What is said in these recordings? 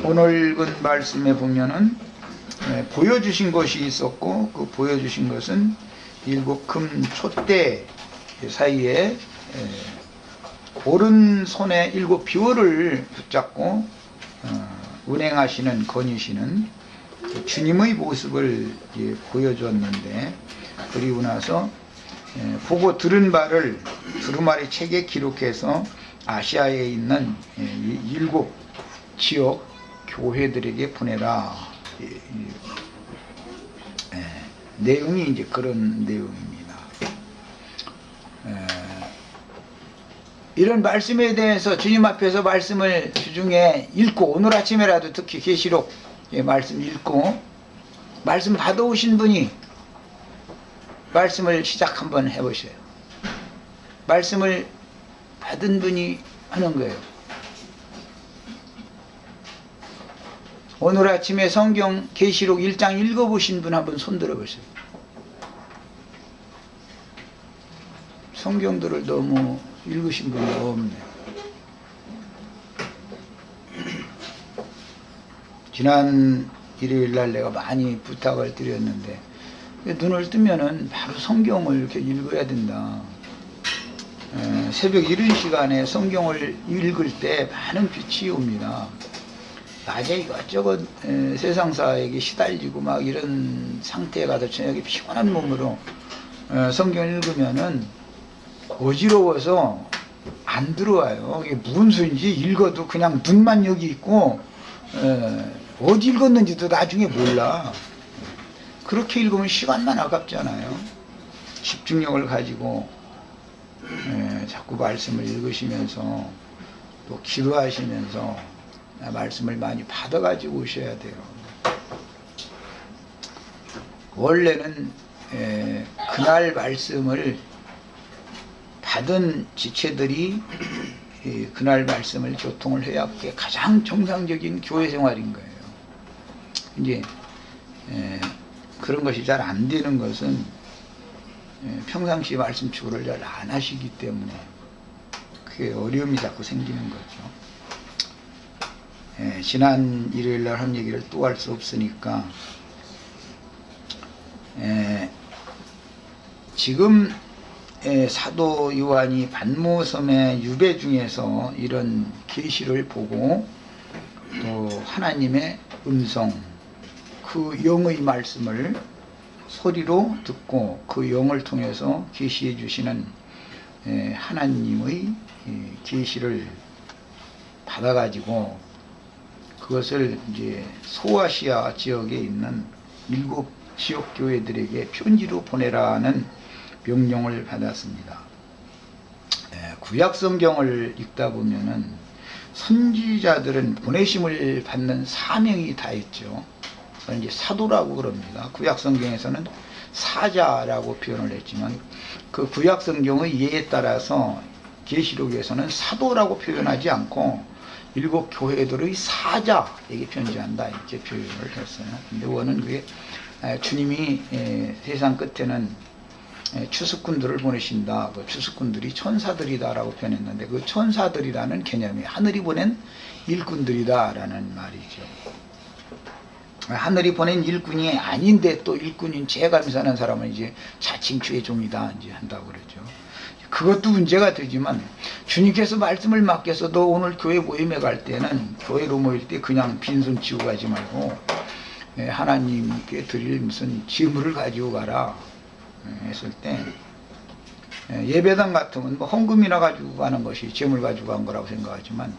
오늘 말씀에 보면은 보여주신 것이 있었고, 그 보여주신 것은 일곱 금 촛대 사이에 오른손에 일곱 비월을 붙잡고 운행하시는, 거니시는 주님의 모습을 보여줬는데, 그리고 나서 보고 들은 바를 두루마리 책에 기록해서 아시아에 있는 일곱 지역 교회들에게 보내라. 내용이 이제 그런 내용입니다. 이런 말씀에 대해서 주님 앞에서 말씀을 주중에 읽고, 오늘 아침에라도 특히 계시록 말씀 읽고 말씀 받아오신 분이 말씀을 시작 한번 해보세요. 말씀을 받은 분이 하는 거예요. 오늘 아침에 성경 계시록 1장 읽어보신 분 한번 손들어 보세요. 성경들을 너무 읽으신 분이 없네요. 지난 일요일날 내가 많이 부탁을 드렸는데, 눈을 뜨면은 바로 성경을 이렇게 읽어야 된다. 새벽 이른 시간에 성경을 읽을 때 많은 빛이 옵니다. 낮에 이것저것 세상사에게 시달리고 막 이런 상태에 가서 저녁에 피곤한 몸으로 성경을 읽으면은 어지러워서 안 들어와요. 이게 무슨 소리인지 읽어도 그냥 눈만 여기 있고 어디 읽었는지도 나중에 몰라. 그렇게 읽으면 시간만 아깝잖아요. 집중력을 가지고 자꾸 말씀을 읽으시면서 또 기도하시면서 말씀을 많이 받아가지고 오셔야 돼요. 원래는 그날 말씀을 받은 지체들이 그날 말씀을 교통을 해야 그게 가장 정상적인 교회 생활인 거예요. 이제 그런 것이 잘 안 되는 것은 평상시 말씀 추구를 잘 안 하시기 때문에 그게 어려움이 자꾸 생기는 거죠. 지난 일요일날 한 얘기를 또 할 수 없으니까 지금 사도 요한이 반모섬의 유배 중에서 이런 계시를 보고 또 하나님의 음성, 그 영의 말씀을 소리로 듣고 그 영을 통해서 계시해 주시는 하나님의 계시를 받아가지고 그것을 이제 소아시아 지역에 있는 일곱 지역 교회들에게 편지로 보내라는 명령을 받았습니다. 구약 성경을 읽다 보면은 선지자들은 보내심을 받는 사명이 다 있죠. 그걸 이제 사도라고 그럽니다. 구약 성경에서는 사자라고 표현을 했지만 그 구약 성경의 예에 따라서 계시록에서는 사도라고 표현하지 않고 일곱 교회들의 사자에게 편지한다 이렇게 표현을 했어요. 근데 원은 그게 주님이 세상 끝에는 추수꾼들을 보내신다. 그 추수꾼들이 천사들이다라고 표현했는데 그 천사들이라는 개념이 하늘이 보낸 일꾼들이다라는 말이죠. 하늘이 보낸 일꾼이 아닌데 또 일꾼인 죄감이 사는 사람은 이제 자칭 죄종이다 이제 한다고 그러죠. 그것도 문제가 되지만 주님께서 말씀을 맡겨서도 오늘 교회 모임에 갈 때는 교회로 모일 때 그냥 빈손 치고 가지 말고 하나님께 드릴 무슨 재물을 가지고 가라 했을 때 예배당 같으면 뭐 헌금이나 가지고 가는 것이 재물 가지고 간 거라고 생각하지만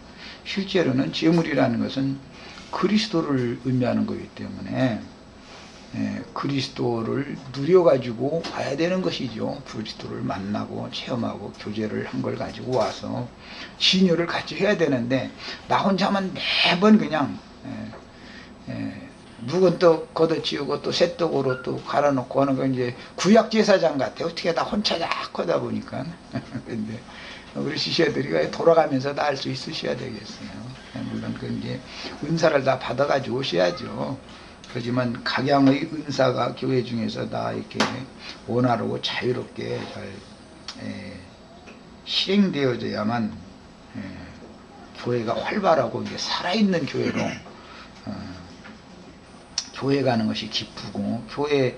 실제로는 재물이라는 것은 그리스도를 의미하는 거기 때문에 그리스도를 누려가지고 가야 되는 것이죠. 그리스도를 만나고 체험하고 교제를 한 걸 가지고 와서 신여를 같이 해야 되는데 나 혼자만 매번 그냥 묵은 떡 걷어치우고 또 새떡으로 또 갈아놓고 하는 건 이제 구약 제사장 같아. 어떻게 다 혼자 하다 보니까. 근데 우리 시시애들이 돌아가면서 다 할 수 있으셔야 되겠어요. 물론 그 이제 은사를 다 받아가지고 오셔야죠. 그렇지만 각양의 은사가 교회 중에서 다 이렇게 원활하고 자유롭게 잘 실행되어져야만 교회가 활발하고 이제 살아있는 교회로 교회 가는 것이 기쁘고, 교회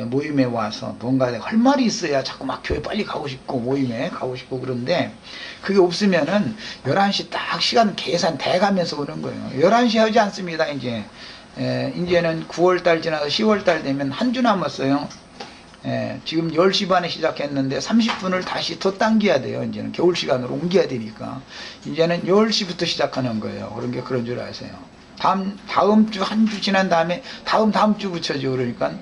모임에 와서 뭔가 할 말이 있어야 자꾸 막 교회 빨리 가고 싶고 모임에 가고 싶고, 그런데 그게 없으면은 11시 딱 시간 계산 돼가면서 오는 거예요. 11시 하지 않습니다. 이제는 9월달 지나서 10월달 되면 한 주 남았어요. 지금 10시 반에 시작했는데 30분을 다시 더 당겨야 돼요. 이제는 겨울 시간으로 옮겨야 되니까 이제는 10시부터 시작하는 거예요. 그런 게 그런 줄 아세요. 다음 주 한 주 지난 다음에 다음 주 붙여죠. 그러니까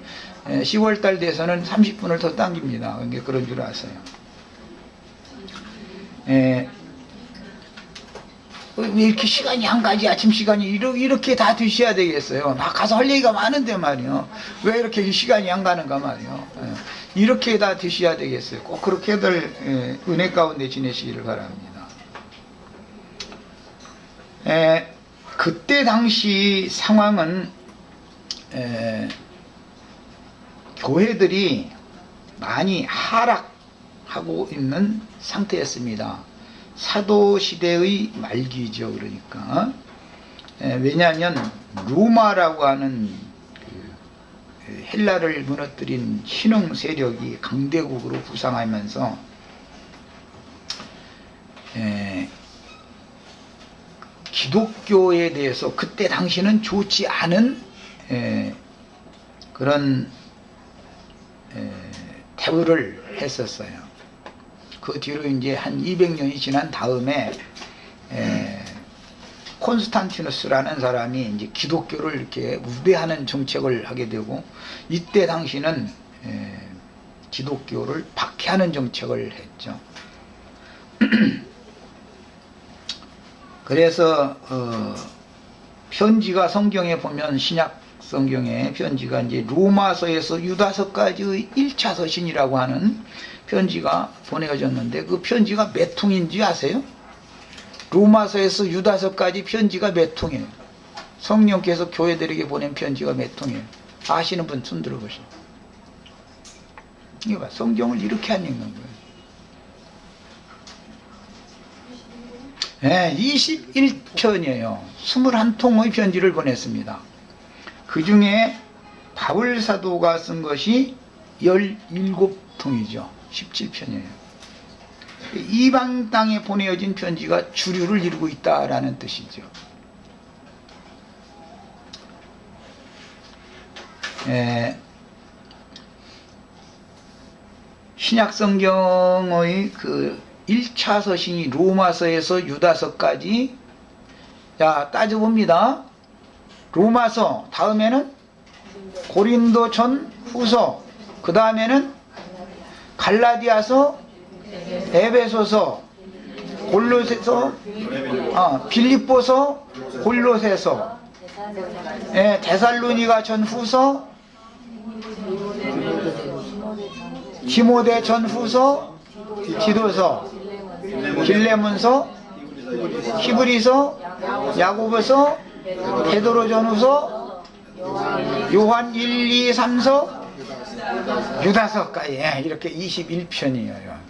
10월달 돼서는 30분을 더 당깁니다. 그런 게 그런 줄 아세요. 왜 이렇게 시간이 안 가지? 아침 시간이 이렇게 다 드셔야 되겠어요. 나 가서 할 얘기가 많은데 말이요. 왜 이렇게 시간이 안 가는가 말이요. 이렇게 다 드셔야 되겠어요. 꼭 그렇게들 은혜 가운데 지내시기를 바랍니다. 그때 당시 상황은 교회들이 많이 하락하고 있는 상태였습니다. 사도시대의 말기죠. 그러니까 왜냐하면 로마라고 하는 헬라를 무너뜨린 신흥 세력이 강대국으로 부상하면서 기독교에 대해서 그때 당시는 좋지 않은 그런 대우를 했었어요. 그 뒤로 이제 한 200년이 지난 다음에 콘스탄티누스라는 사람이 이제 기독교를 이렇게 우대하는 정책을 하게 되고, 이때 당시는 기독교를 박해하는 정책을 했죠. 그래서 편지가 성경에 보면, 신약 성경의 편지가 이제 로마서에서 유다서까지의 1차 서신이라고 하는 편지가 보내어졌는데, 그 편지가 몇 통인지 아세요? 로마서에서 유다서까지 편지가 몇 통이에요? 성령께서 교회들에게 보낸 편지가 몇 통이에요? 아시는 분 손 들어보시죠. 이거 봐, 성경을 이렇게 안 읽는 거예요. 21편이에요. 21통의 편지를 보냈습니다. 그 중에 바울 사도가 쓴 것이 17통이죠. 17편이에요. 이방 땅에 보내어진 편지가 주류를 이루고 있다라는 뜻이죠. 신약 성경의 그 1차 서신이 로마서에서 유다서까지, 자 따져봅니다. 로마서, 다음에는 고린도 전 후서, 그 다음에는 갈라디아서, 에베소서, 골로새서, 빌립보서, 골로새서, 데살로니가 전 후서, 디모데 전 후서, 디도서, 빌레몬서, 히브리서, 야고보서, 베드로 전후서, 요한 1, 2, 3서, 유다서까지 이렇게 21편이에요.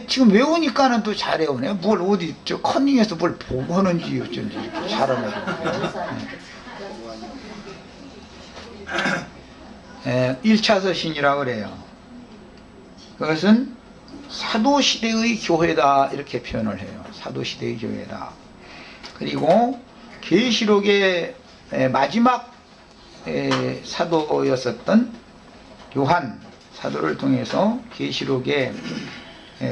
지금 외우니까는 또 잘 외우네. 뭘 어디 저 컨닝해서 뭘 보고 하는지 어쩐지 이렇게 잘하네. 1차 서신이라고 그래요. 그것은 사도시대의 교회다 이렇게 표현을 해요. 사도시대의 교회다. 그리고 계시록의 마지막 사도였었던 요한 사도를 통해서 계시록에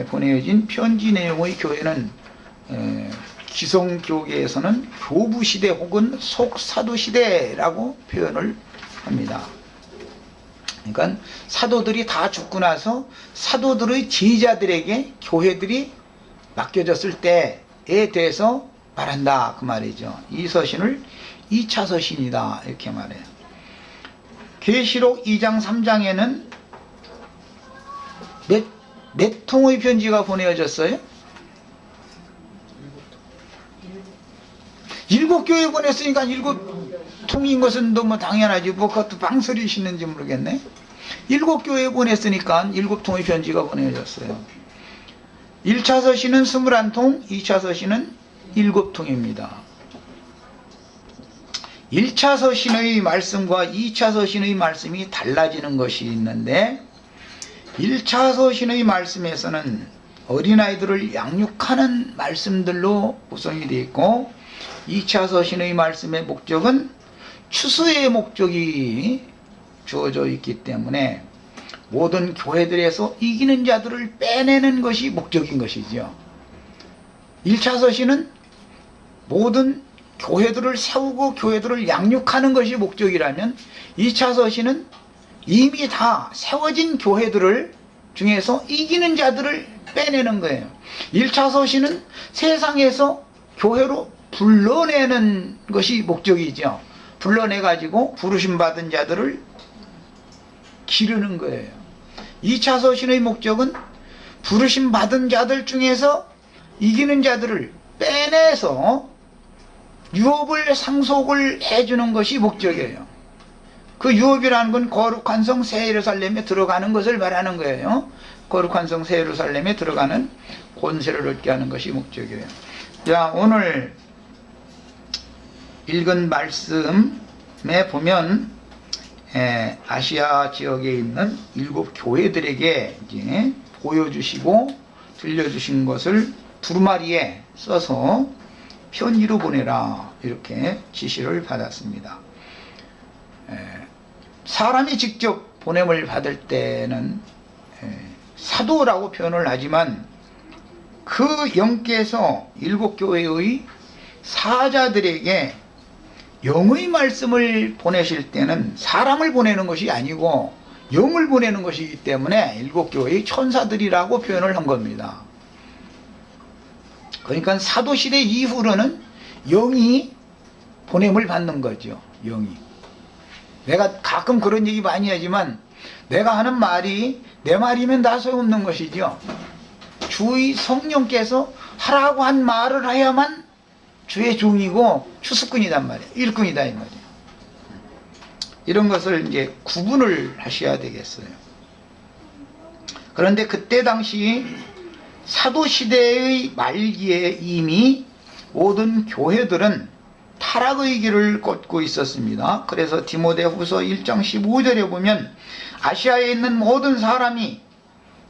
보내어진 편지 내용의 교회는 기성교계에서는 교부시대 혹은 속사도시대라고 표현을 합니다. 그러니까 사도들이 다 죽고 나서 사도들의 제자들에게 교회들이 맡겨졌을 때에 대해서 말한다 그 말이죠. 이 서신을 2차 서신이다 이렇게 말해요. 계시록 2장 3장에는 몇 통의 편지가 보내어졌어요? 7교회 보냈으니까 7통인 것은 너무 당연하지. 뭐 그것도 방설이시는지 모르겠네. 7교회 보냈으니까 7통의 편지가 보내어졌어요. 1차 서신은 21통, 2차 서신은 7통입니다. 1차 서신의 말씀과 2차 서신의 말씀이 달라지는 것이 있는데 1차 서신의 말씀에서는 어린아이들을 양육하는 말씀들로 구성이 되어 있고 2차 서신의 말씀의 목적은 추수의 목적이 주어져 있기 때문에 모든 교회들에서 이기는 자들을 빼내는 것이 목적인 것이죠. 1차 서신은 모든 교회들을 세우고 교회들을 양육하는 것이 목적이라면 2차 서신은 이미 다 세워진 교회들을 중에서 이기는 자들을 빼내는 거예요. 1차 서신은 세상에서 교회로 불러내는 것이 목적이죠. 불러내가지고 부르심 받은 자들을 기르는 거예요. 2차 서신의 목적은 부르심 받은 자들 중에서 이기는 자들을 빼내서 유업을 상속을 해주는 것이 목적이에요. 그 유업이라는 건 거룩한 성 새 예루살렘에 들어가는 것을 말하는 거예요. 거룩한 성 새 예루살렘에 들어가는 권세를 얻게 하는 것이 목적이에요. 자, 오늘 읽은 말씀에 보면 아시아 지역에 있는 7 교회들에게 이제 보여주시고 들려주신 것을 두루마리에 써서 편지로 보내라 이렇게 지시를 받았습니다. 사람이 직접 보냄을 받을 때는 사도라고 표현을 하지만 그 영께서 7 교회의 사자들에게 영의 말씀을 보내실 때는 사람을 보내는 것이 아니고 영을 보내는 것이기 때문에 7 교회의 천사들이라고 표현을 한 겁니다. 그러니까 사도시대 이후로는 영이 보냄을 받는 거죠. 영이. 내가 가끔 그런 얘기 많이 하지만 내가 하는 말이 내 말이면 다 소용없는 것이죠. 주의 성령께서 하라고 한 말을 해야만 주의 종이고 추수꾼이단 말이에요. 일꾼이다 이 말이에요. 이런 것을 이제 구분을 하셔야 되겠어요. 그런데 그때 당시 사도시대의 말기에 이미 모든 교회들은 타락의 길을 걷고 있었습니다. 그래서 디모데후서 1장 15절에 보면 아시아에 있는 모든 사람이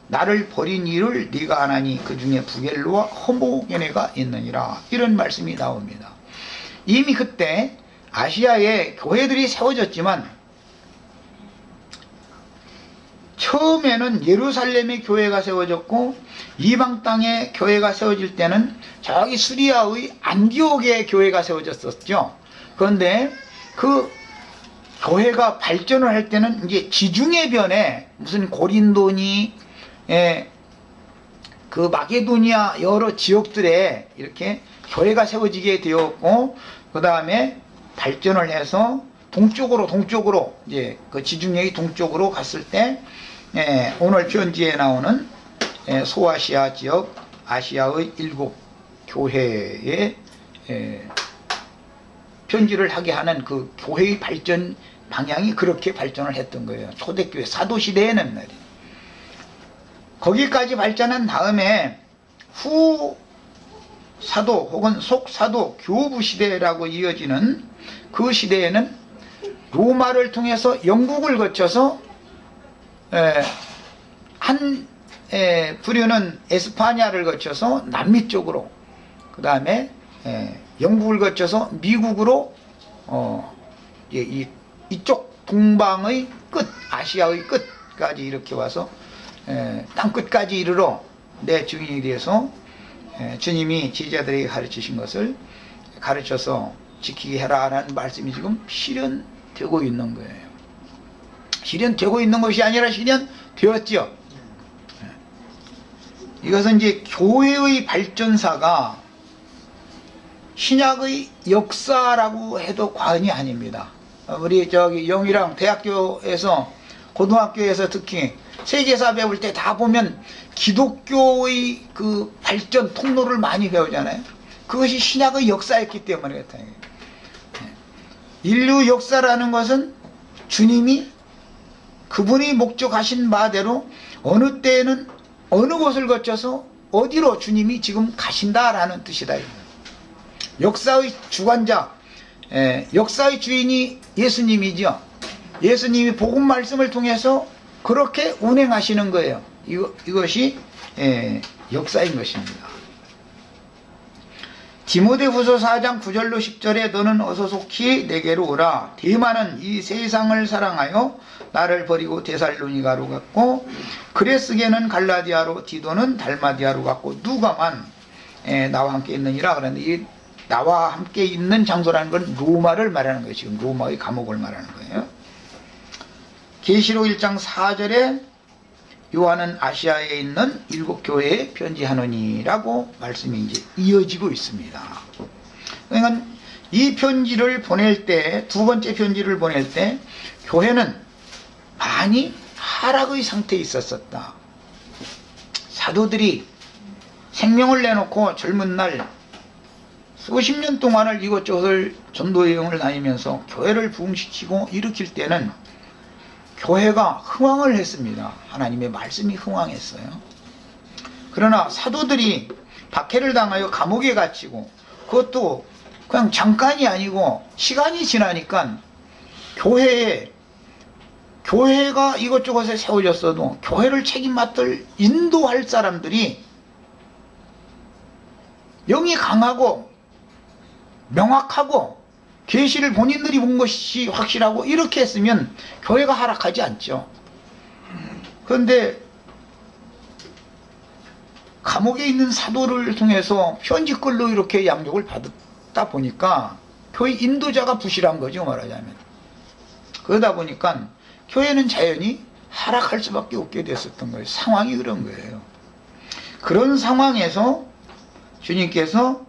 나를 버린 일을 네가 안 하니 그 중에 부겔로와 호모게네가 있느니라 이런 말씀이 나옵니다. 이미 그때 아시아에 교회들이 세워졌지만 처음에는 예루살렘의 교회가 세워졌고 이방 땅에 교회가 세워질 때는 저기 수리아의 안디옥의 교회가 세워졌었죠. 그런데 그 교회가 발전을 할 때는 이제 지중해 변에 무슨 고린도니 그 마게도니아 여러 지역들에 이렇게 교회가 세워지게 되었고 그 다음에 발전을 해서 동쪽으로 이제 그 지중해의 동쪽으로 갔을 때 오늘 편지에 나오는 소아시아 지역 아시아의 7 교회에 편지를 하게 하는 그 교회의 발전 방향이 그렇게 발전을 했던 거예요. 초대교회 사도시대에는 말이에요. 거기까지 발전한 다음에 후 사도 혹은 속사도 교부 시대라고 이어지는 그 시대에는 로마를 통해서 영국을 거쳐서 한 부류는 에스파냐를 거쳐서 남미 쪽으로 그 다음에 영국을 거쳐서 미국으로 이쪽 동방의 끝 아시아의 끝까지 이렇게 와서 땅 끝까지 이르러 내 증인이 되어서 주님이 제자들에게 가르치신 것을 가르쳐서 지키게 해라 라는 말씀이 지금 실현되고 있는 거예요. 실현되고 있는 것이 아니라 실현되었죠. 이것은 이제 교회의 발전사가 신약의 역사라고 해도 과언이 아닙니다. 우리 저기 영희랑 대학교에서 고등학교에서 특히 세계사 배울 때 다 보면 기독교의 그 발전 통로를 많이 배우잖아요. 그것이 신약의 역사였기 때문에 그렇다. 인류 역사라는 것은 주님이 그분이 목적하신 바대로 어느 때에는 어느 곳을 거쳐서 어디로 주님이 지금 가신다라는 뜻이다. 역사의 주관자 역사의 주인이 예수님이죠. 예수님이 복음 말씀을 통해서 그렇게 운행하시는 거예요. 이것이 역사인 것입니다. 디모데후서 4장 9절로 10절에 너는 어서 속히 내게로 오라. 데마는 이 세상을 사랑하여 나를 버리고 데살로니가로 갔고 그레스게는 갈라디아로 디도는 달마디아로 갔고 누가만 나와 함께 있느니라. 그런데 이 나와 함께 있는 장소라는 건 로마를 말하는 거예요. 지금 로마의 감옥을 말하는 거예요. 계시록 1장 4절에 요한은 아시아에 있는 7교회에 편지하노니라고 말씀이 이제 이어지고 있습니다. 그러니까 이 편지를 보낼 때, 두 번째 편지를 보낼 때 교회는 많이 하락의 상태에 있었다. 사도들이 생명을 내놓고 젊은 날 수십 년 동안을 이곳저곳을 전도 여행을 다니면서 교회를 부흥시키고 일으킬 때는 교회가 흥왕을 했습니다. 하나님의 말씀이 흥왕했어요. 그러나 사도들이 박해를 당하여 감옥에 갇히고 그것도 그냥 잠깐이 아니고 시간이 지나니까 교회가 이것저것에 세워졌어도 교회를 책임맡을 인도할 사람들이 영이 강하고 명확하고 계시를 본인들이 본 것이 확실하고 이렇게 했으면 교회가 하락하지 않죠. 그런데 감옥에 있는 사도를 통해서 편지글로 이렇게 양육을 받다 보니까 교회 인도자가 부실한 거죠, 말하자면. 그러다 보니까 교회는 자연히 하락할 수밖에 없게 됐었던 거예요. 상황이 그런 거예요. 그런 상황에서 주님께서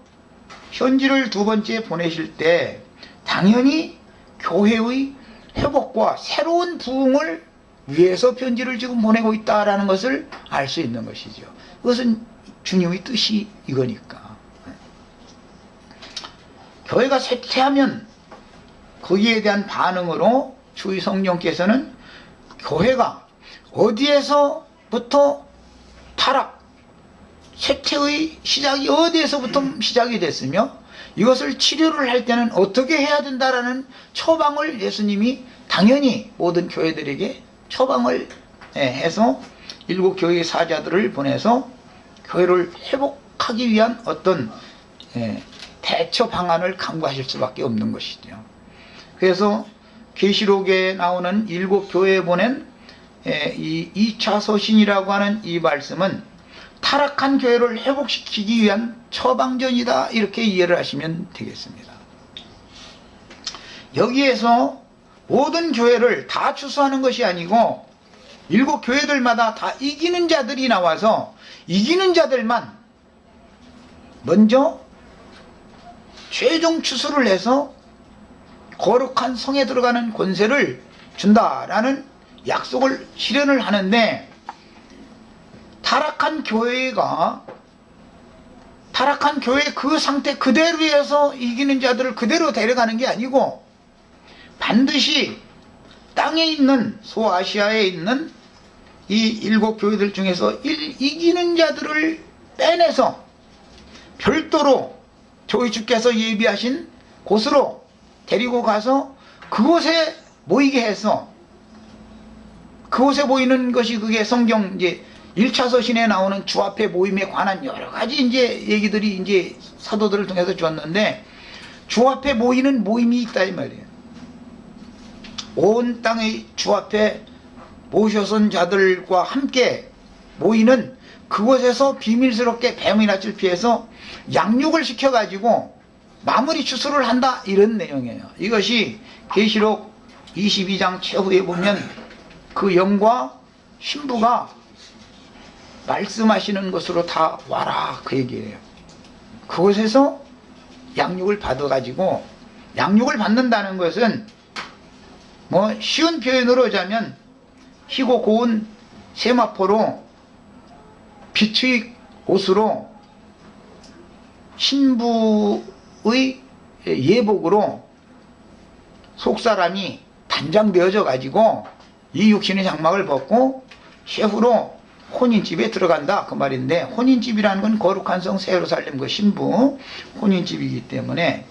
편지를 두 번째 보내실 때 당연히 교회의 회복과 새로운 부흥을 위해서 편지를 지금 보내고 있다는 것을 알 수 있는 것이죠. 그것은 주님의 뜻이 이거니까. 교회가 쇠퇴하면 거기에 대한 반응으로 주의 성령께서는 교회가 어디에서부터 타락, 쇠퇴의 시작이 어디에서부터 시작이 됐으며 이것을 치료를 할 때는 어떻게 해야 된다라는 처방을 예수님이 당연히 모든 교회들에게 처방을 해서 7교회의 사자들을 보내서 교회를 회복하기 위한 어떤 대처 방안을 강구하실 수밖에 없는 것이죠. 그래서 계시록에 나오는 7교회에 보낸 이 2차 서신이라고 하는 이 말씀은 타락한 교회를 회복시키기 위한 처방전이다, 이렇게 이해를 하시면 되겠습니다. 여기에서 모든 교회를 다 추수하는 것이 아니고 7교회들마다 다 이기는 자들이 나와서 이기는 자들만 먼저 최종 추수를 해서 거룩한 성에 들어가는 권세를 준다라는 약속을 실현을 하는데, 타락한 교회 그 상태 그대로에서 이기는 자들을 그대로 데려가는 게 아니고 반드시 땅에 있는 소아시아에 있는 이 7교회들 중에서 이기는 자들을 빼내서 별도로 저희 주께서 예비하신 곳으로 데리고 가서 그곳에 모이게 해서, 그곳에 모이는 것이 그게 성경 이제 1차 서신에 나오는 주 앞에 모임에 관한 여러 가지 이제 얘기들이 이제 사도들을 통해서 주었는데, 주 앞에 모이는 모임이 있다 이 말이에요. 온 땅의 주 앞에 모셔선 자들과 함께 모이는 그곳에서 비밀스럽게 뱀의 낯을 피해서 양육을 시켜가지고 마무리 추수를 한다, 이런 내용이에요. 이것이 계시록 22장 최후에 보면 그 영과 신부가 말씀하시는 것으로 다 와라, 그 얘기예요. 그곳에서 양육을 받아가지고, 양육을 받는다는 것은 뭐 쉬운 표현으로 하자면 희고 고운 세마포로 빛의 옷으로 신부의 예복으로 속사람이 단장되어져 가지고 이 육신의 장막을 벗고 셰프로 혼인집에 들어간다, 그 말인데, 혼인집이라는 건 거룩한 성 새 예루살렘 그 신부 혼인집이기 때문에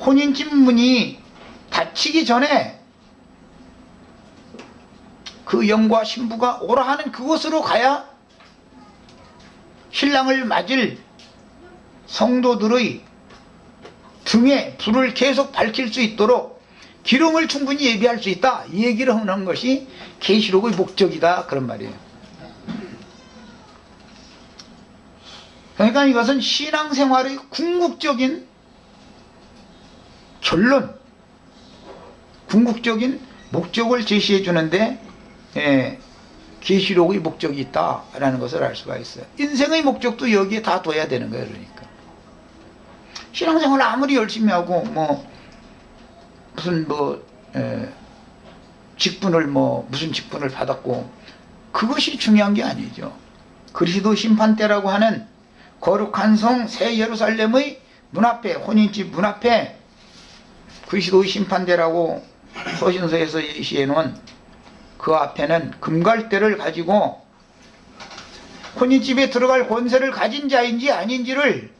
혼인집 문이 닫히기 전에 그 영과 신부가 오라 하는 그곳으로 가야 신랑을 맞을 성도들의 등에 불을 계속 밝힐 수 있도록 기름을 충분히 예비할 수 있다, 이 얘기를 하는 것이 계시록의 목적이다, 그런 말이에요. 그러니까 이것은 신앙생활의 궁극적인 결론, 궁극적인 목적을 제시해 주는데 계시록의 목적이 있다라는 것을 알 수가 있어요. 인생의 목적도 여기에 다 둬야 되는 거예요. 그러니까 신앙생활을 아무리 열심히 하고 무슨 직분을 무슨 직분을 받았고 그것이 중요한 게 아니죠. 그리스도 심판대라고 하는 거룩한 성 새 예루살렘의 문 앞에, 혼인집 문 앞에 그리스도의 심판대라고 서신서에서 예시해 놓은 그 앞에는 금갈대를 가지고 혼인집에 들어갈 권세를 가진 자인지 아닌지를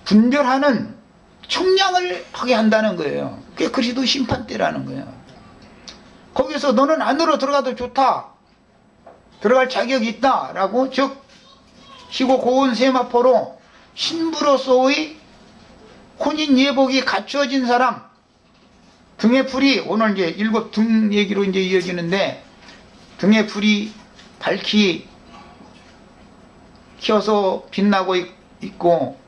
분별하는 청량을 하게 한다는 거예요. 그게 그리스도 심판대라는 거예요. 거기서 너는 안으로 들어가도 좋다, 들어갈 자격이 있다 라고, 즉 희고 고운 세마포로 신부로서의 혼인 예복이 갖추어진 사람, 등의 불이, 오늘 이제 7등 얘기로 이제 이어지는데, 등의 불이 밝히 켜서 빛나고 있고,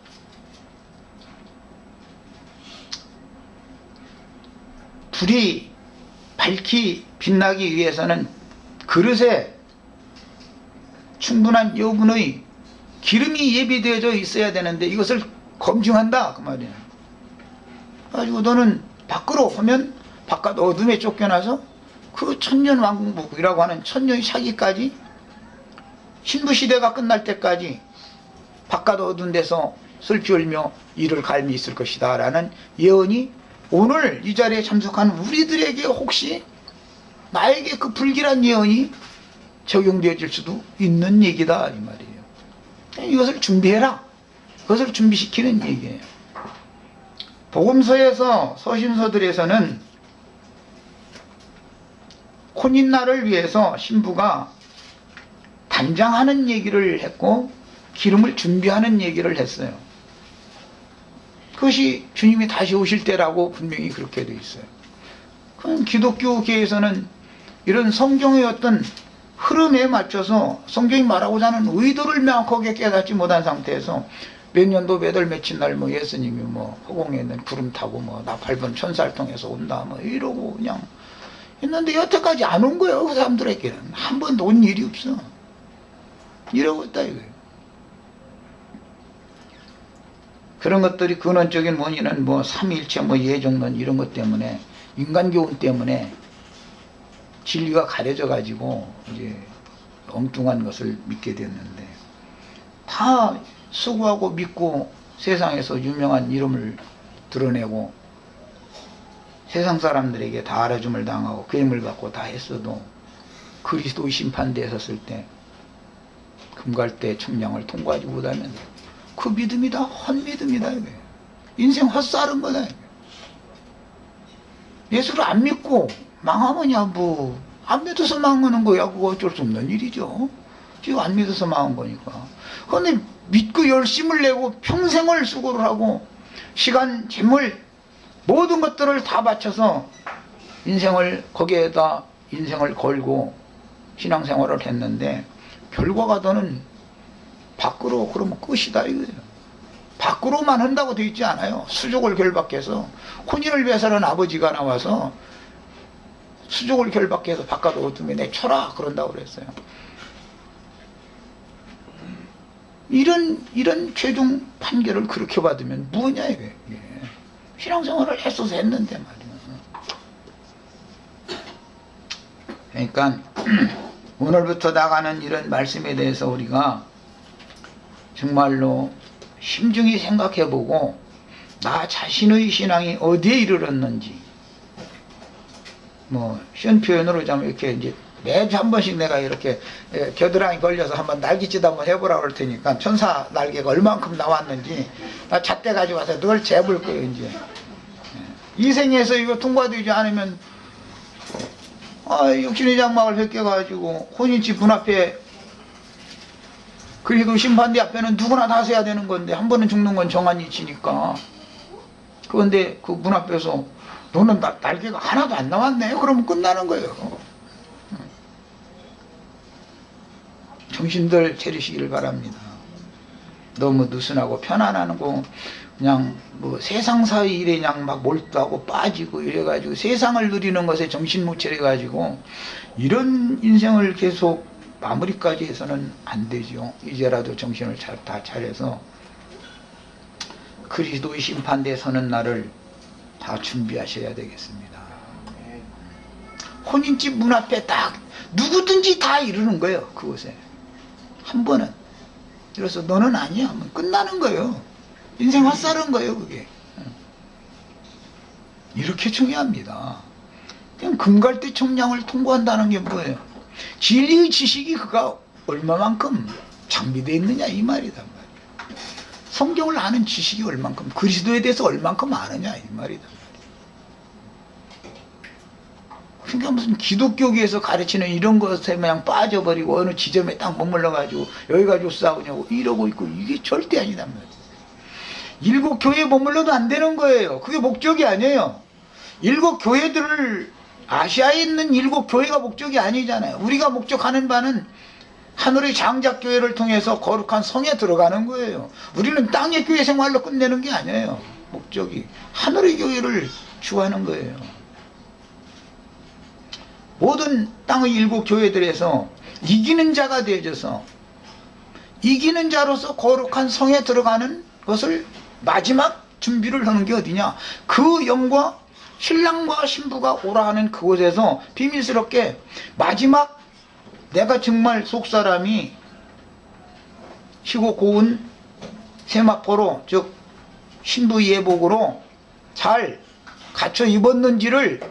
불이 밝히 빛나기 위해서는 그릇에 충분한 여분의 기름이 예비되어져 있어야 되는데 이것을 검증한다, 그 말이에요. 가지고 너는 밖으로 하면 바깥 어둠에 쫓겨나서 그 천년왕국이라고 하는 천년의 차기까지, 신부시대가 끝날 때까지 바깥 어두운 데서 슬피 울며 이를 갈미 있을 것이다 라는 예언이 오늘 이 자리에 참석한 우리들에게 혹시 나에게 그 불길한 예언이 적용되어질 수도 있는 얘기다, 이 말이에요. 이것을 준비해라, 그것을 준비시키는 얘기예요. 복음서에서, 서신서들에서는 혼인날을 위해서 신부가 단장하는 얘기를 했고 기름을 준비하는 얘기를 했어요. 그것이 주님이 다시 오실 때라고 분명히 그렇게 되어 있어요. 그럼 기독교계에서는 이런 성경의 어떤 흐름에 맞춰서 성경이 말하고자 하는 의도를 명확하게 깨닫지 못한 상태에서 몇 년도 몇 월 며칠 날 예수님이 허공에 있는 구름 타고 나팔번 천사를 통해서 온다 이러고 그냥 했는데 여태까지 안 온 거예요. 그 사람들에게는 한 번도 온 일이 없어. 이러고 있다 이거예요. 그런 것들이 근원적인 원인은 삼위일체 예정론 이런 것 때문에, 인간 교훈 때문에 진리가 가려져 가지고 이제 엉뚱한 것을 믿게 됐는데, 다 수고하고 믿고 세상에서 유명한 이름을 드러내고 세상 사람들에게 다 알아줌을 당하고 괴물 받고 다 했어도 그리스도의 심판대에 섰을 때 금갈대 청량을 통과하지 못하면 그 믿음이 다 헛믿음이다 이거예요. 인생 헛살은 거다 이거예요. 예수를 안 믿고 망하면 안 믿어서 망하는 거야. 그거 어쩔 수 없는 일이죠. 지금 안 믿어서 망한 거니까. 그런데 믿고 열심을 내고 평생을 수고를 하고 시간, 재물 모든 것들을 다 바쳐서 거기에다 인생을 걸고 신앙생활을 했는데 결과가 너는 밖으로 그러면 끝이다 이거예요. 밖으로만 한다고 되어 있지 않아요. 수족을 결박해서, 혼인을 배설한 아버지가 나와서 수족을 결박해서 바깥 어둠에 내쳐라 그런다고 그랬어요. 이런 최종 판결을 그렇게 받으면 뭐냐 이게. 신앙생활을 했어서 했는데 말이야. 그러니까 오늘부터 나가는 이런 말씀에 대해서 우리가 정말로 심중히 생각해보고 나 자신의 신앙이 어디에 이르렀는지, 쉬운 표현으로 자면 이렇게 이제 매주 한 번씩 내가 이렇게 겨드랑이 걸려서 한번 날개짓 한번 해보라고 할 테니까 천사 날개가 얼만큼 나왔는지 나 잣대 가지고 와서 늘 재볼 거예요. 이제 이 생에서 이거 통과되지 않으면 육신의 장막을 벗겨가지고 혼인집 문 앞에, 그래도 심판대 앞에는 누구나 다 서야 되는 건데 한 번은 죽는 건 정한 이치니까. 그런데 그 문 앞에서 너는 날개가 하나도 안 남았네, 그러면 끝나는 거예요. 정신들 차리시기를 바랍니다. 너무 느슨하고 편안하고 그냥 뭐 세상사 일에 그냥 막 몰두하고 빠지고 이래가지고 세상을 누리는 것에 정신 못 차려가지고 이런 인생을 계속 마무리까지 해서는 안 되죠. 이제라도 정신을 다 차려서 그리스도의 심판대에 서는 날을 다 준비하셔야 되겠습니다. 혼인집 문 앞에 딱 누구든지 다 이르는 거예요. 그곳에 한 번은. 그래서 너는 아니야 하면 끝나는 거예요. 인생 헛살은 거예요, 그게. 이렇게 중요합니다. 그냥 금갈대 청량을 통과한다는 게 뭐예요? 진리의 지식이 그가 얼마만큼 장비되어 있느냐 이 말이단 말이에요. 성경을 아는 지식이 얼만큼, 그리스도에 대해서 얼만큼 아느냐 이 말이단 말이에요. 그러니까 무슨 기독교계에서 가르치는 이런 것에 그냥 빠져버리고 어느 지점에 딱 머물러가지고 여기 가지고 싸우냐고 이러고 있고, 이게 절대 아니단 말이에요. 일곱 교회에 머물러도 안 되는 거예요. 그게 목적이 아니에요. 일곱 교회들을, 아시아에 있는 일곱 교회가 목적이 아니잖아요. 우리가 목적하는 바는 하늘의 장작교회를 통해서 거룩한 성에 들어가는 거예요. 우리는 땅의 교회 생활로 끝내는 게 아니에요. 목적이 하늘의 교회를 추구하는 거예요. 모든 땅의 일곱 교회들에서 이기는 자가 되어져서 이기는 자로서 거룩한 성에 들어가는 것을 마지막 준비를 하는 게 어디냐? 그 영과 신랑과 신부가 오라 하는 그곳에서 비밀스럽게 마지막 내가 정말 속사람이 희고 고운 세마포로, 즉 신부 예복으로 잘 갖춰 입었는지를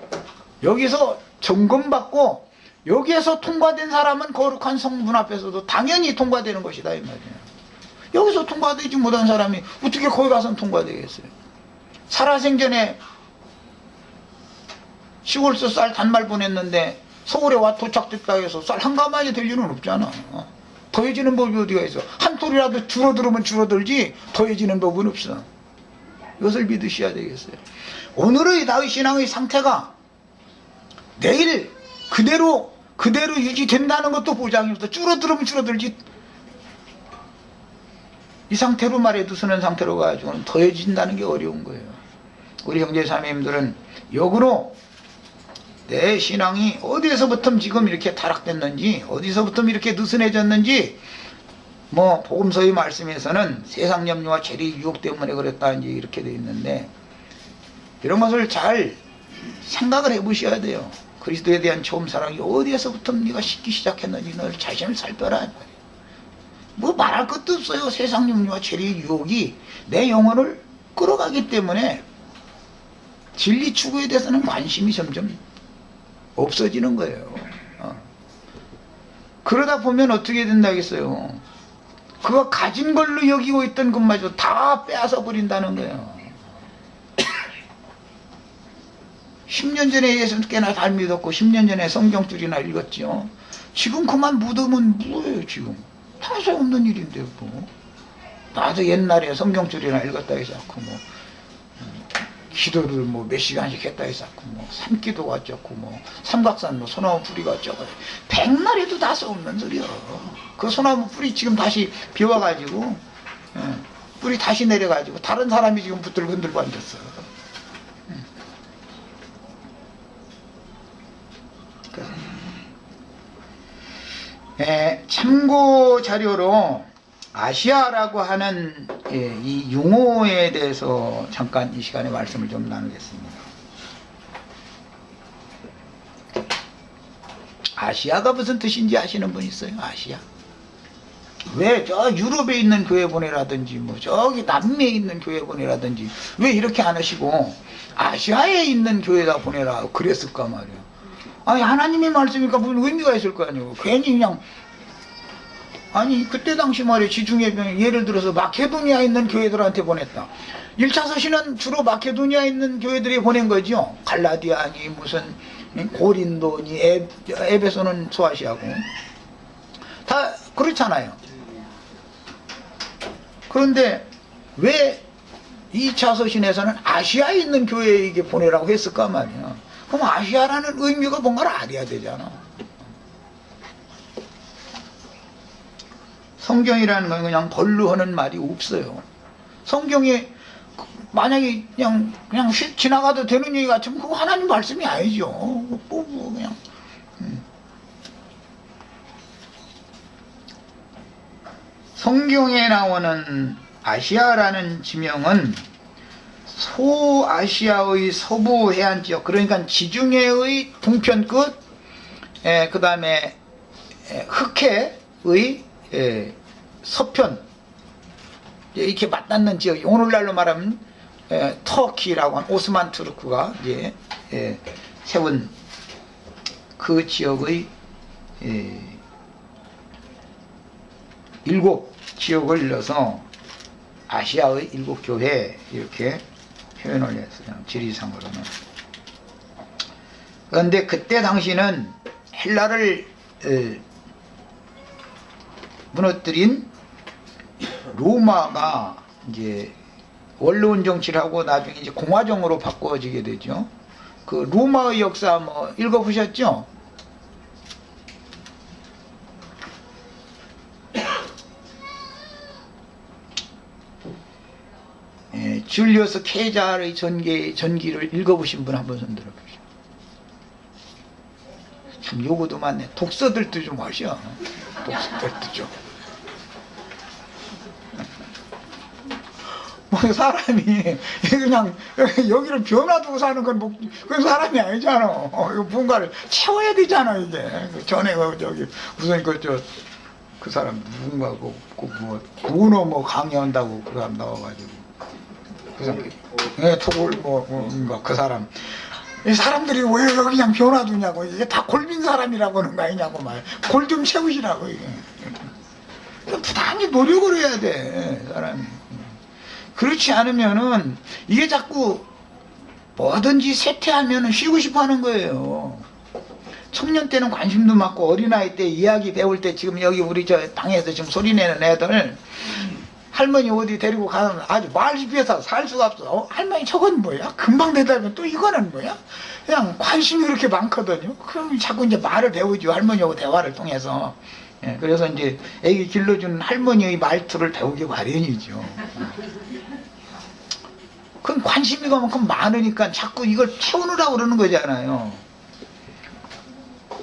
여기서 점검받고, 여기에서 통과된 사람은 거룩한 성문 앞에서도 당연히 통과되는 것이다 이 말이에요. 여기서 통과되지 못한 사람이 어떻게 거기 가서는 통과되겠어요? 살아생전에 시골에서 쌀 단말 보냈는데 서울에 와 도착됐다 해서 쌀 한 가마니 될 일은 없잖아. 더해지는 법이 어디가 있어? 한 톨이라도 줄어들으면 줄어들지 더해지는 법은 없어. 이것을 믿으셔야 되겠어요. 오늘의 나의 신앙의 상태가 내일 그대로 유지된다는 것도 보장이 없어. 줄어들으면 줄어들지, 이 상태로 말해도 서는 상태로 가지고는 더해진다는 게 어려운 거예요. 우리 형제 자매님들은 역으로 내 신앙이 어디에서부터 지금 이렇게 타락됐는지, 어디서부터 이렇게 느슨해졌는지, 뭐 복음서의 말씀에서는 세상 염려와 재리 유혹 때문에 그랬다 이제 이렇게 돼 있는데, 이런 것을 잘 생각을 해보셔야 돼요. 그리스도에 대한 처음 사랑이 어디에서부터 네가 식기 시작했는지 널 자신을 살펴라. 뭐 말할 것도 없어요. 세상 염려와 재리의 유혹이 내 영혼을 끌어가기 때문에 진리 추구에 대해서는 관심이 점점 없어지는 거예요. 그러다 보면 어떻게 된다겠어요? 그가 가진 걸로 여기고 있던 것마저 다 빼앗아 버린다는 거예요. 10년 전에 예수께나 잘 믿었고 10년 전에 성경줄이나 읽었죠. 지금 그만 묻으면 뭐예요 지금? 다 소용없는 일인데 뭐. 나도 옛날에 성경줄이나 읽었다 해서 뭐 기도를 뭐 몇 시간씩 했다 해서 뭐 삼기도가 어쩌고 뭐 삼각산 뭐 소나무 뿌리가 어쩌고 백날 해도 다 소용없는 소리야. 그 소나무 뿌리 지금 다시 비워가지고 뿌리 다시 내려가지고 다른 사람이 지금 붙들고 앉았어. 참고 자료로 아시아라고 하는 이 용어에 대해서 잠깐 이 시간에 말씀을 좀 나누겠습니다. 아시아가 무슨 뜻인지 아시는 분 있어요? 아시아? 왜 저 유럽에 있는 교회 보내라든지 뭐 저기 남미에 있는 교회 보내라든지 왜 이렇게 안 하시고 아시아에 있는 교회다 보내라 그랬을까 말이에요. 아니 하나님의 말씀이니까 무슨 의미가 있을 거 아니에요. 괜히 그냥 아니 그때 당시 말이에요. 지중해 병에 예를 들어서 마케도니아에 있는 교회들한테 보냈다. 1차 서신은 주로 마케도니아에 있는 교회들이 보낸 거죠. 갈라디아니 무슨 고린도니 에베소는 소아시아고 다 그렇잖아요. 그런데 왜 2차 서신에서는 아시아에 있는 교회에게 보내라고 했을까 말이야. 그럼 아시아라는 의미가 뭔가를 알아야 되잖아. 성경이라는 건 그냥 벌로 하는 말이 없어요. 성경에 만약에 그냥 지나가도 되는 얘기 같으면 그거 하나님 말씀이 아니죠. 뭐 그냥. 성경에 나오는 아시아라는 지명은 소아시아의 서부 해안 지역, 그러니까 지중해의 동편 끝, 그 다음에 흑해의 서편, 이렇게 맞닿는 지역, 오늘날로 말하면 터키라고 하는 오스만 투르크가 이제 세운 그 지역의 7지역을 넣어서 아시아의 7교회 이렇게 표현을 했어요. 지리상으로는. 그런데 그때 당시는 헬라를 무너뜨린 로마가 이제 원로원 정치를 하고 나중에 이제 공화정으로 바꿔지게 되죠. 그 로마의 역사 뭐 읽어보셨죠? 줄리어스 케자르의 전기를 읽어보신 분 한번 손 들어보시죠. 참 요거도 많네. 독서들도 좀 하셔. 독서들도 좀. 뭐 사람이 그냥 여기를 변화두고 사는 건 뭐 그건 사람이 아니잖아. 이거 뭔가를 채워야 되잖아 이게. 전에 저기 무슨 그 사람 누군가 뭐 문어 뭐 강의한다고 그 사람 나와가지고. 토굴 그 사람. 이 사람들이 왜 그냥 변화두냐고. 이게 다 골빈 사람이라고 하는 거 아니냐고 말. 골 좀 채우시라고 이게. 부단히 노력을 해야 돼 사람이. 그렇지 않으면은 이게 자꾸 뭐든지 쇠퇴하면은 쉬고 싶어 하는 거예요. 청년 때는 관심도 많고 어린아이 때 이야기 배울 때 지금 여기 우리 저 방에서 지금 소리내는 애들 할머니 어디 데리고 가면 아주 말집에서 살 수가 없어. 할머니 저건 뭐야? 금방 대답하면 또 이거는 뭐야? 그냥 관심이 그렇게 많거든요. 그럼 자꾸 이제 말을 배우죠. 할머니하고 대화를 통해서. 그래서 이제 애기 길러주는 할머니의 말투를 배우기 마련이죠. 그건 관심이 그만큼 많으니까 자꾸 이걸 채우느라고 그러는 거잖아요.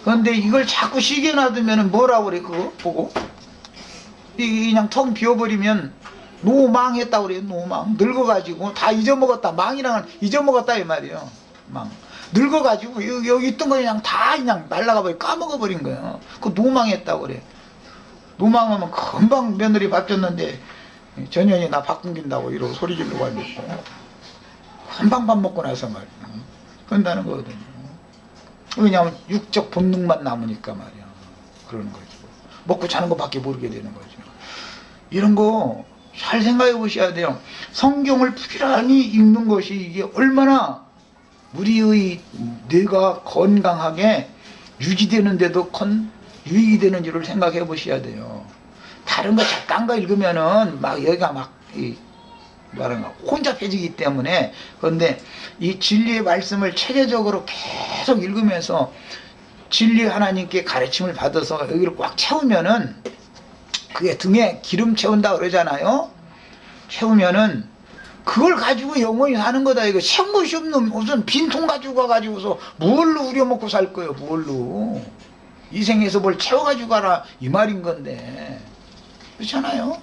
그런데 이걸 자꾸 쉬게 놔두면 뭐라고 그래 그거 보고? 그냥 텅 비워버리면 노망했다고 그래요. 노망. 늙어가지고 다 잊어먹었다. 망이랑은 잊어먹었다 이 말이에요. 망. 늙어가지고 여기 있던 거 그냥 다 그냥 날라가버리고 까먹어버린 거예요. 그 노망했다고 그래. 노망하면 금방 며느리 밥 줬는데 전현이 나 밥 끊긴다고 이러고 소리 지르고 가지고 금방 밥 먹고 나서 말이야. 그런다는 거거든요. 왜냐하면 육적 본능만 남으니까 말이야. 그러는 거죠. 먹고 자는 것밖에 모르게 되는 거죠. 이런 거 잘 생각해 보셔야 돼요. 성경을 부지런히 읽는 것이 이게 얼마나 우리의 뇌가 건강하게 유지되는데도 유익이 되는지를 생각해 보셔야 돼요. 다른 거 잠깐 거 읽으면은 막 여기가 막 말하는 혼잡해지기 때문에. 그런데 이 진리의 말씀을 체계적으로 계속 읽으면서 진리 하나님께 가르침을 받아서 여기를 꽉 채우면은 그게 등에 기름 채운다 그러잖아요. 채우면은 그걸 가지고 영원히 사는 거다. 이거 채운 것이 없는 무슨 빈통 가지고 가가지고서 뭘로 우려먹고 살 거예요. 뭘로. 이 생에서 뭘 채워가지고 가라 이 말인 건데. 그렇잖아요.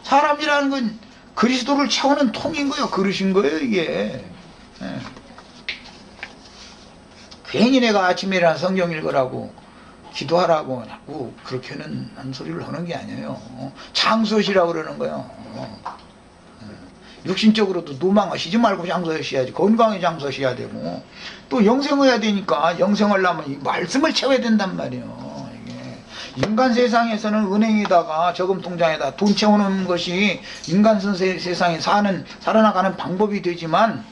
사람이라는 건 그리스도를 채우는 통인 거예요. 그릇인 거예요 이게. 괜히 내가 아침에 일어나 성경 읽으라고 기도하라고 자꾸 그렇게는 한 소리를 하는 게 아니에요. 장수하시라고 그러는 거예요. 육신적으로도 노망하시지 말고 장수하셔야지. 건강히 장수하셔야 되고 또 영생해야 되니까 영생하려면 이 말씀을 채워야 된단 말이에요. 이게 인간 세상에서는 은행에다가 저금 통장에다 돈 채워놓는 것이 인간 세상에 살아나가는 방법이 되지만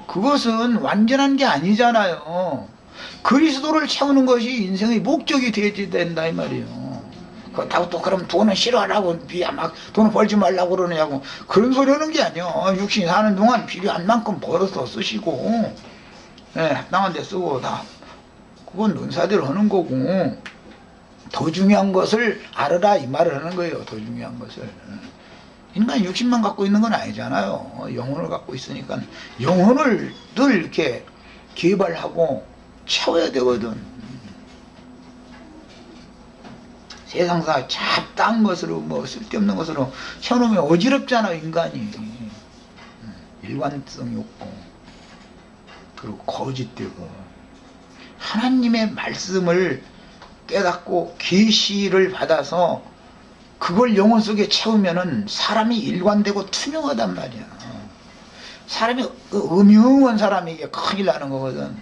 그것은 완전한 게 아니잖아요. 그리스도를 채우는 것이 인생의 목적이 되어야 된다 이 말이에요. 그렇다고 또 그럼 돈은 싫어하라고 막 돈을 벌지 말라고 그러냐고 그런 소리 하는 게 아니에요. 육신이 사는 동안 필요한 만큼 벌어서 쓰시고 합당한 데 쓰고 다 그건 은사대로 하는 거고 더 중요한 것을 알아라 이 말을 하는 거예요. 더 중요한 것을. 인간 육신만 갖고 있는 건 아니잖아요. 영혼을 갖고 있으니까 영혼을 늘 이렇게 개발하고 채워야 되거든. 세상사 잡다한 것으로 뭐 쓸데없는 것으로 채워놓으면 어지럽잖아 인간이. 일관성이 없고 그리고 거짓되고 하나님의 말씀을 깨닫고 계시를 받아서 그걸 영혼 속에 채우면은 사람이 일관되고 투명하단 말이야. 사람이 음흉한 사람에게 큰일 나는 거거든.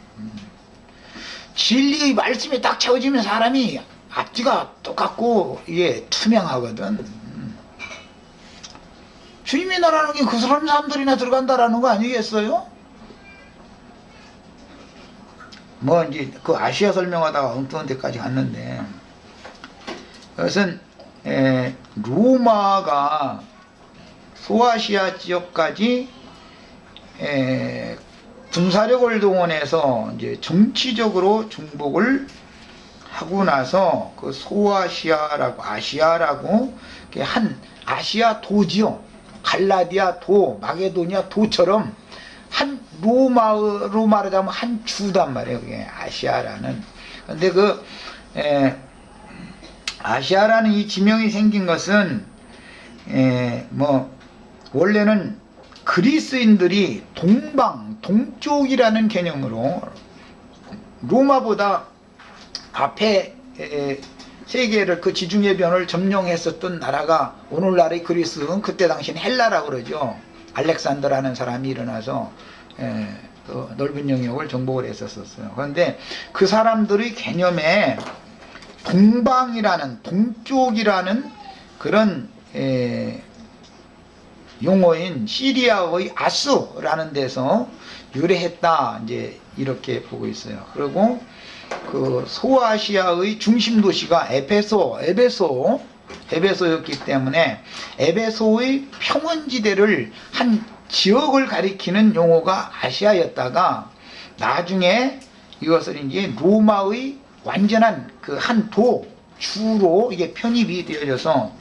진리의 말씀이 딱 채워지면 사람이 앞뒤가 똑같고 이게 투명하거든. 주님이 나라는 게 그 사람들이나 들어간다라는 거 아니겠어요? 뭐 이제 그 아시아 설명하다가 엉뚱한 데까지 갔는데 그것은 로마가 소아시아 지역까지 군사력을 동원해서 이제 정치적으로 정복을 하고 나서 그 소아시아라고 아시아라고 한 아시아 도지요. 갈라디아 도, 마게도니아 도처럼 한 로마로 말하자면 한 주단 말이에요. 그게 아시아라는. 근데 그 아시아라는 이 지명이 생긴 것은 뭐 원래는 그리스인들이 동쪽이라는 개념으로 로마보다 앞에 세계를 그 지중해 변을 점령했었던 나라가 오늘날의 그리스는 그때 당시는 헬라라고 그러죠. 알렉산더라는 사람이 일어나서 그 넓은 영역을 정복을 했었어요. 그런데 그 사람들의 개념에 동방이라는 동쪽이라는 그런 용어인 시리아의 아수라는 데서 유래했다 이제 이렇게 보고 있어요. 그리고 그 소아시아의 중심 도시가 에베소였기 때문에 에베소의 평원지대를 한 지역을 가리키는 용어가 아시아였다가 나중에 이것을 이제 로마의 완전한 그 한 주로 이게 편입이 되어져서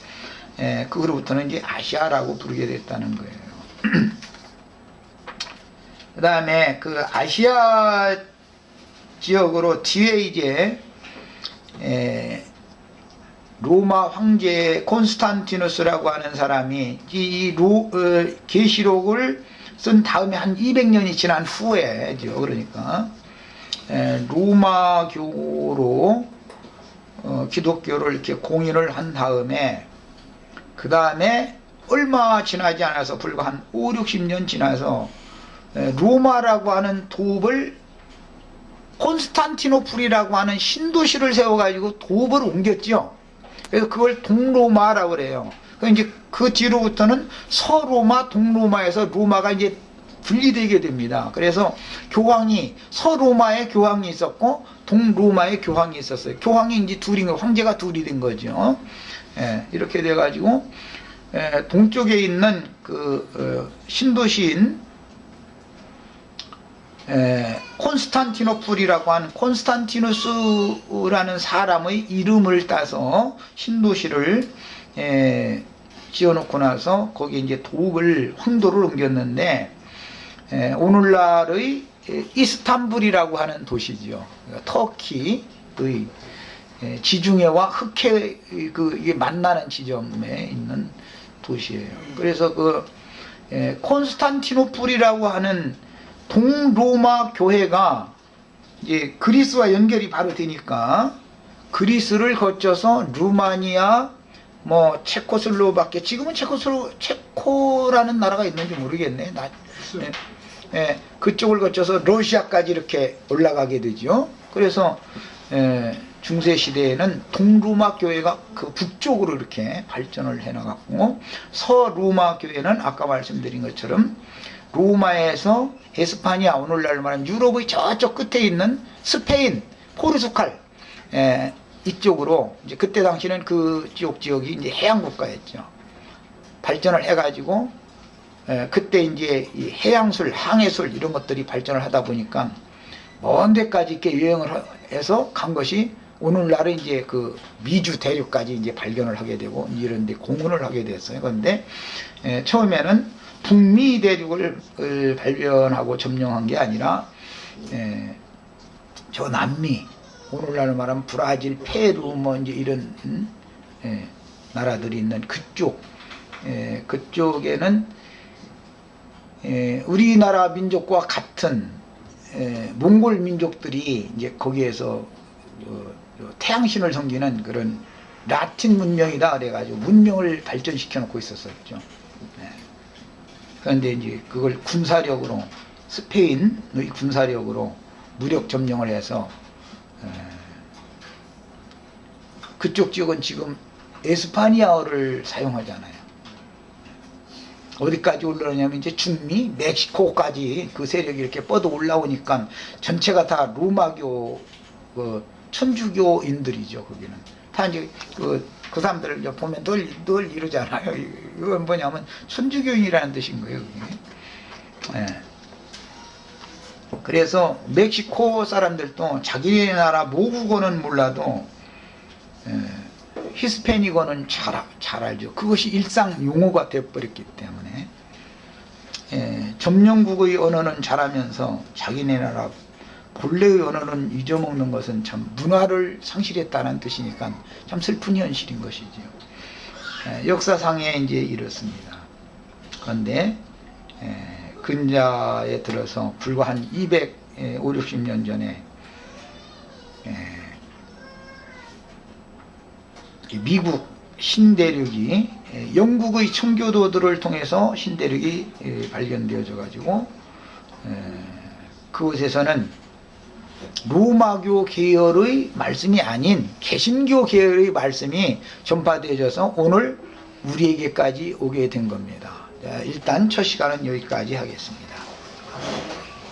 그로부터는 이제 아시아라고 부르게 됐다는 거예요. 그 다음에 그 아시아 지역으로 뒤에 이제 로마 황제 콘스탄티누스라고 하는 사람이 이 계시록을 쓴 다음에 한 200년이 지난 후에죠. 그러니까 로마교로 기독교를 이렇게 공인을 한 다음에 그 다음에 얼마 지나지 않아서 불과 한 5, 60년 지나서 로마라고 하는 도읍을 콘스탄티노플이라고 하는 신도시를 세워가지고 도읍을 옮겼죠. 그래서 그걸 동로마라고 그래요. 이제 그 뒤로부터는 서로마, 동로마에서 로마가 이제 분리되게 됩니다. 그래서 교황이 서로마에 교황이 있었고 동로마에 교황이 있었어요. 교황이 이제 둘인 거, 황제가 둘이 된 거죠. 이렇게 돼가지고 동쪽에 있는 그 신도시인 콘스탄티노플이라고 하는 콘스탄티누스라는 사람의 이름을 따서 신도시를 지어놓고 나서 거기 이제 도읍을 황도를 옮겼는데 오늘날의 이스탄불이라고 하는 도시죠. 터키의 지중해와 흑해 이게 만나는 지점에 있는 도시예요. 그래서 그 콘스탄티노플이라고 하는 동로마 교회가 이제 그리스와 연결이 바로 되니까 그리스를 거쳐서 루마니아, 뭐 체코슬로바키아, 지금은 체코라는 나라가 있는지 모르겠네. 그쪽을 거쳐서 러시아까지 이렇게 올라가게 되죠. 그래서 중세 시대에는 동로마 교회가 그 북쪽으로 이렇게 발전을 해 나갔고, 서로마 교회는 아까 말씀드린 것처럼 로마에서 에스파니아, 오늘날 말하는 유럽의 저쪽 끝에 있는 스페인, 포르투갈, 이쪽으로, 이제 그때 당시는 그쪽 지역이 이제 해양 국가였죠. 발전을 해가지고, 그때 이제 이 해양술, 항해술 이런 것들이 발전을 하다 보니까 먼 데까지 이렇게 여행을 해서 간 것이 오늘날은 이제 그 미주 대륙까지 이제 발견을 하게 되고 이런 데 공헌을 하게 됐어요. 그런데 처음에는 북미 대륙을 발견하고 점령한 게 아니라 저 남미, 오늘날 말하면 브라질, 페루 뭐 이제 이런 나라들이 있는 그쪽, 그쪽에는 우리나라 민족과 같은 몽골 민족들이 이제 거기에서 태양신을 섬기는 그런 라틴 문명이다 그래가지고 문명을 발전시켜 놓고 있었었죠. 그런데 이제 그걸 군사력으로, 스페인의 군사력으로 무력 점령을 해서 그쪽 지역은 지금 에스파니아어를 사용하잖아요. 어디까지 올라오냐면 이제 중미, 멕시코까지 그 세력이 이렇게 뻗어 올라오니까 전체가 다 로마교, 천주교인들이죠. 거기는 다 이제 그 사람들을 이제 보면 늘 이러잖아요. 이건 뭐냐면 천주교인이라는 뜻인 거예요. 그게. 그래서 멕시코 사람들도 자기네 나라 모국어는 몰라도 히스패닉어는 잘 알죠. 그것이 일상 용어가 되어버렸기 때문에 점령국의 언어는 잘하면서 자기네 나라 본래의 언어는 잊어먹는 것은 참 문화를 상실했다는 뜻이니까 참 슬픈 현실인 것이죠. 역사상에 이제 이렇습니다. 그런데 근자에 들어서 불과 한 250년 전에 미국 신대륙이 영국의 청교도들을 통해서 신대륙이 발견되어져 가지고 그곳에서는 로마교 계열의 말씀이 아닌 개신교 계열의 말씀이 전파되어져서 오늘 우리에게까지 오게 된 겁니다. 자, 일단 첫 시간은 여기까지 하겠습니다.